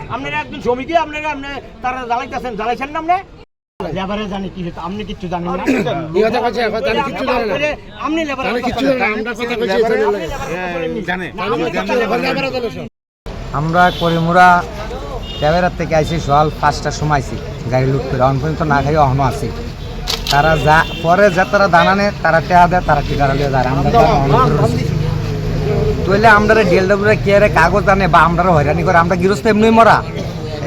আপনারা একজন শ্রমিকই আপনারা তারা জ্বালাইছেন না লেবারে জানি কি আপনি কিচ্ছু জানেন না আপনি আমরা করিমুরা ক্যামেরার থেকে আইসি সকাল 5টার সময় আইসি গাড়ি লুট করে অন পর্যন্ত না খাই অহনো আছি তারা যা পরে যা তারা দানানে তারা টেয়া দেয় তারা ঠিকানা লিয়ে যায় আমরা তৈলে আমরা ডিএলডব্লিউ কে কাগজ আনে বা আমরা হয়রানি করে আমরা গৃহস্থ এমনি মরা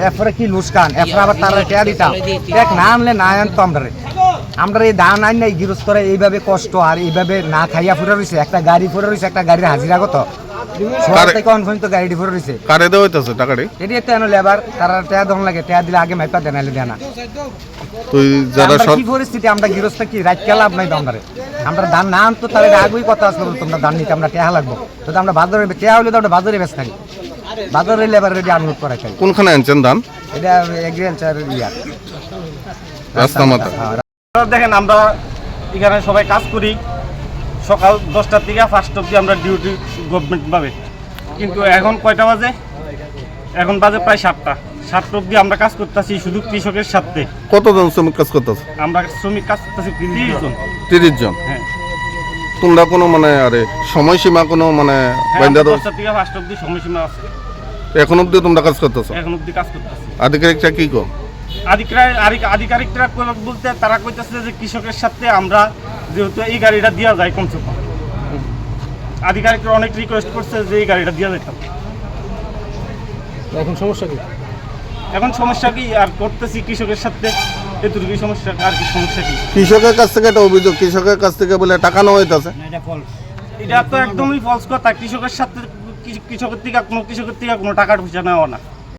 এরপরে কি লুসকান এরপরে আবার তারা টেয়া দিতাম এক না আনলে না আনতো আমরা এই ধান আইন নাই গৃহস্থরা এইভাবে কষ্ট আর এইভাবে না খাইয়া ফুরে রয়েছে একটা গাড়ি ফুরে রয়েছে একটা গাড়ির হাজিরা কত গাড়ি ফুরে রয়েছে লেবার তারা টেয়া দন লাগে টেয়া দিলে আগে মাইপা দেন দেয় না পরিস্থিতি আমরা গৃহস্থ কি রাত কেলা আপনাই দমদারে আমরা ধান না আনতো তাহলে আগেই কথা আসলো তোমরা ধান নিতে আমরা টেহা লাগবো তো আমরা বাজারে টেহা হলে তো আমরা বাজারে বেশ থাকি বাজারে লেবার রেডি আনলোড করা চাই কোনখানে আনছেন ধান এটা এগ্রিকালচার ইয়ার রাস্তা মাথা দেখেন আমরা এখানে সবাই কাজ করি সকাল 10টার থেকে 5টা অবধি আমরা ডিউটি গভর্নমেন্ট পাবে কিন্তু এখন কয়টা বাজে এখন বাজে প্রায় 7টা অবধি আমরা কাজ করতেছি শুধু কৃষকের সাথে কতজন শ্রমিক কাজ করতেছে আমরা শ্রমিক কাজ করতেছি 30 জন হ্যাঁ তোমরা কোনো মানে আরে সময়সীমা কোনো মানে 10টা থেকে 5টা অবধি সময়সীমা আছে এখন অবধি তোমরা কাজ করতেছো এখন অবধি কাজ করতেছি আধিকারিকটা কি কো আধিকারিকরা বলতে তারা কইতেছে যে কৃষকের সাথে আমরা যেহেতু এই গাড়িটা দেওয়া যায় কমসে কম আধিকারিকরা অনেক রিকোয়েস্ট করছে যে এই গাড়িটা দেওয়া যেত এখন সমস্যা কি আর করতেছি কৃষকের সাথে এতটুকু সমস্যা আর কি সমস্যা কি কৃষকের কাছ থেকে একটা অভিযোগ কৃষকের কাছ থেকে বলে টাকা নেওয়া হইতাছে এটা তো একদমই ফলস কথা কৃষকের থেকে কোনো টাকা পয়সা নেওয়া না